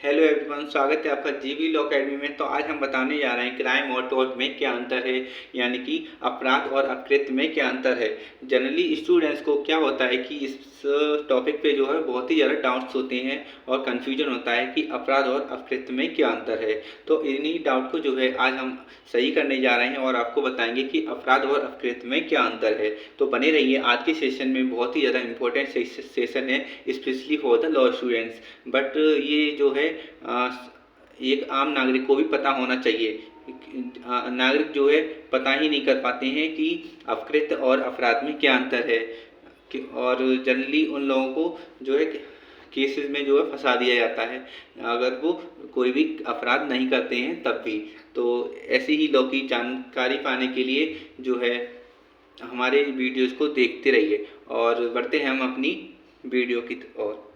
Hello everyone, स्वागत है आपका जीवी लॉ अकेडमी में। तो आज हम बताने जा रहे हैं क्राइम और टॉर्ट में क्या अंतर है, यानी कि अपराध और अपकृत्य में क्या अंतर है। जनरली स्टूडेंट्स को क्या होता है कि इस टॉपिक पे जो है बहुत ही ज़्यादा डाउट्स होते हैं और कन्फ्यूजन होता है कि अपराध और अपकृत्य में क्या अंतर है। तो इन्हीं डाउट को जो है आज हम सही करने जा रहे हैं और आपको बताएंगे कि अपराध और अपकृत्य में क्या अंतर है। तो बने रहिए, आज के सेशन में बहुत ही ज़्यादा इंपॉर्टेंट सेशन है, specially for the law students. But ये जो है एक आम नागरिक को भी पता होना चाहिए। नागरिक जो है पता ही नहीं कर पाते हैं कि अपकृत्य और अपराध में क्या अंतर है, और जनरली उन लोगों को जो है केसेस में जो है फंसा दिया जाता है अगर वो कोई भी अपराध नहीं करते हैं तब भी। तो ऐसी ही लॉ की जानकारी पाने के लिए जो है हमारे वीडियोस को देखते रहिए और बढ़ते हैं हम अपनी वीडियो की ओर।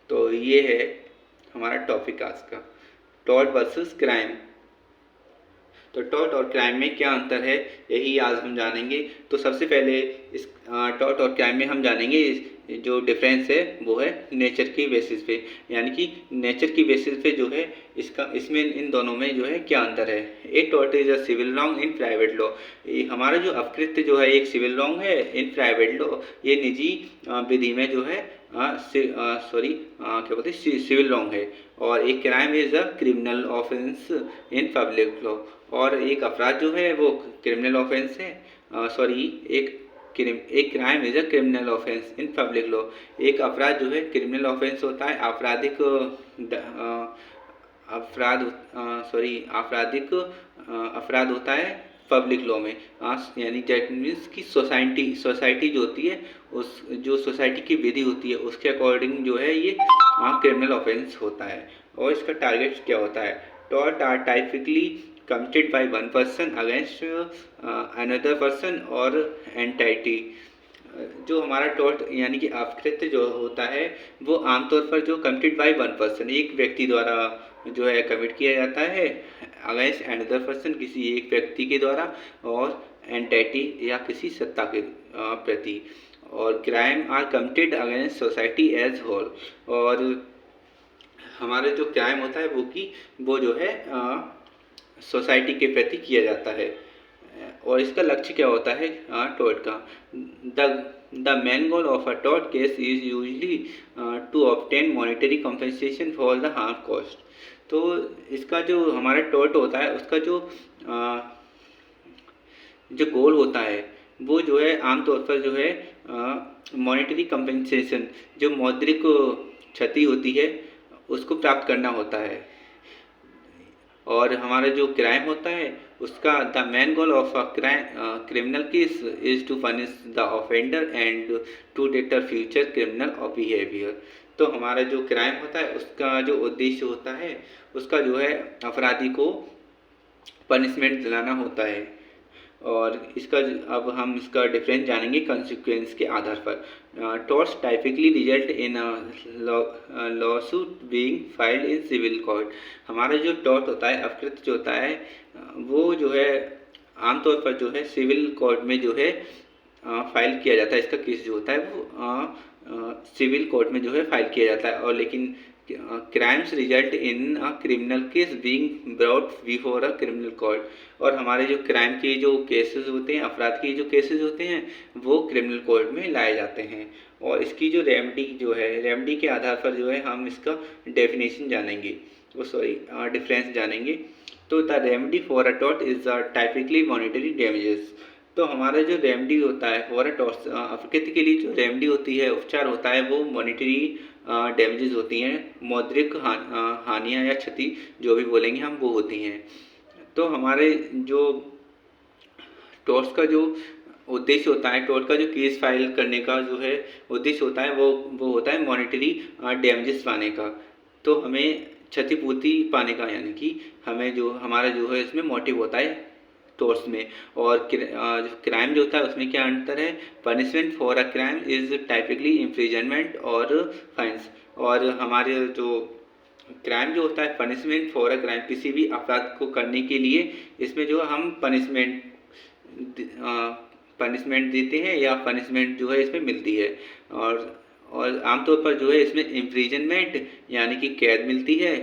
तो ये है हमारा टॉपिक आज का, टॉर्ट वर्सेस क्राइम। तो टॉर्ट और क्राइम में क्या अंतर है, यही आज हम जानेंगे। तो सबसे पहले इस टॉर्ट और क्राइम में हम जानेंगे जो डिफरेंस है वो है नेचर की बेसिस पे, यानी कि नेचर की बेसिस पे जो है इसमें इन दोनों में जो है क्या अंतर है। A tort is a civil wrong in private law. हमारा जो अपकृत्य जो है एक सिविल रॉन्ग है इन प्राइवेट लॉ, ये निजी विधि में जो है क्या बोलते हैं सिविल रॉन्ग है। और एक crime is a criminal offence in public law, और एक अपराध जो है वो क्रिमिनल ऑफेंस है। एक crime is a criminal offence in public law. एक अपराध जो है क्रिमिनल ऑफेंस होता है, आपराधिक अपराध होता है पब्लिक लॉ में। यानी दैट मीन्स कि सोसाइटी जो होती है, उस जो सोसाइटी की विधि होती है उसके अकॉर्डिंग जो है ये क्रिमिनल ऑफेंस होता है। और इसका टारगेट क्या होता है, tort are typically committed by one person against another person और एंटाइटी। जो हमारा टॉर्ट यानी कि अपकृत्य जो होता है वो आमतौर पर जो कमिटेड बाय वन पर्सन, एक व्यक्ति द्वारा जो है कमिट किया जाता है अगेंस्ट अनदर पर्सन, किसी एक व्यक्ति के द्वारा और एंटाइटी या किसी सत्ता के प्रति। और crime are committed against society as whole. और हमारे जो क्राइम होता है वो जो है सोसाइटी के प्रति किया जाता है। और इसका लक्ष्य क्या होता है टॉर्ट का, the main goal of a tort case is usually to obtain monetary compensation for the harm cost. तो इसका जो हमारा टॉर्ट होता है उसका जो गोल होता है वो जो है आमतौर पर जो है मॉनेटरी कंपनसेशन, जो मौद्रिक क्षति होती है उसको प्राप्त करना होता है। और हमारा जो क्राइम होता है उसका the main goal of a criminal case is to punish the offender and to deter future criminal behaviour. तो हमारा जो क्राइम होता है उसका जो उद्देश्य होता है उसका जो है अपराधी को पनिशमेंट दिलाना होता है। और अब हम इसका डिफरेंस जानेंगे कंसिक्वेंस के आधार पर। Torts typically result in lawsuit being filed in civil court. हमारा जो टॉर्ट होता है अपकृत्य जो होता है वो जो है आमतौर पर जो है सिविल कोर्ट में जो है फाइल किया जाता है। इसका केस जो होता है वो सिविल कोर्ट में जो है फाइल किया जाता है। और लेकिन crimes result in a criminal case being brought before a criminal court. और हमारे जो क्राइम के जो केसेस होते हैं, अपराध के जो केसेस होते हैं वो क्रिमिनल कोर्ट में लाए जाते हैं। और इसकी जो रेमेडी के आधार पर जो है हम इसका डेफिनेशन जानेंगे, डिफरेंस जानेंगे। तो the remedy for a tort is typically monetary damages. तो हमारा जो रेमेडी होता है फॉर अ टॉर्ट, अपकृत्य के लिए जो रेमेडी होती है, उपचार होता है, वो मॉनेटरी डैमेजेस होती हैं, मौद्रिक हानियाँ या क्षति जो भी बोलेंगे हम वो होती हैं। तो हमारे जो टॉर्ट्स का जो उद्देश्य होता है, टॉर्ट का जो केस फाइल करने का जो है उद्देश्य होता है वो होता है मॉनेटरी डैमेजेस पाने का। तो हमें क्षतिपूर्ति पाने का, यानी कि हमें जो हमारा जो है इसमें मोटिव होता है टॉर्ट्स में। और क्राइम जो होता है उसमें क्या अंतर है, punishment for a crime is typically imprisonment और फाइन्स। और हमारे जो क्राइम जो होता है पनिशमेंट फॉर अ क्राइम, किसी भी अपराध को करने के लिए इसमें जो हम पनिशमेंट देते हैं या पनिशमेंट जो है इसमें मिलती है। और आमतौर पर जो है इसमें इम्प्रिजनमेंट यानी कि कैद मिलती है,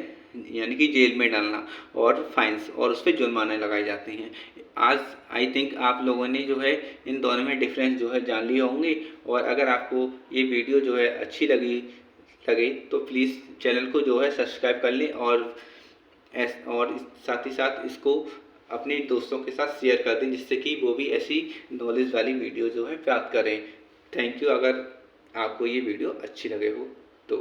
यानी कि जेल में डालना, और फाइन्स और उस पर जुर्माने लगाए जाते हैं। आज आई थिंक आप लोगों ने जो है इन दोनों में डिफरेंस जो है जान लिए होंगे। और अगर आपको ये वीडियो जो है अच्छी लगे तो प्लीज़ चैनल को जो है सब्सक्राइब कर लें, और साथ ही साथ इसको अपने दोस्तों के साथ शेयर कर दें, जिससे कि वो भी ऐसी नॉलेज वाली वीडियो जो है प्राप्त करें। Thank you. अगर आपको ये वीडियो अच्छी लगे हो तो।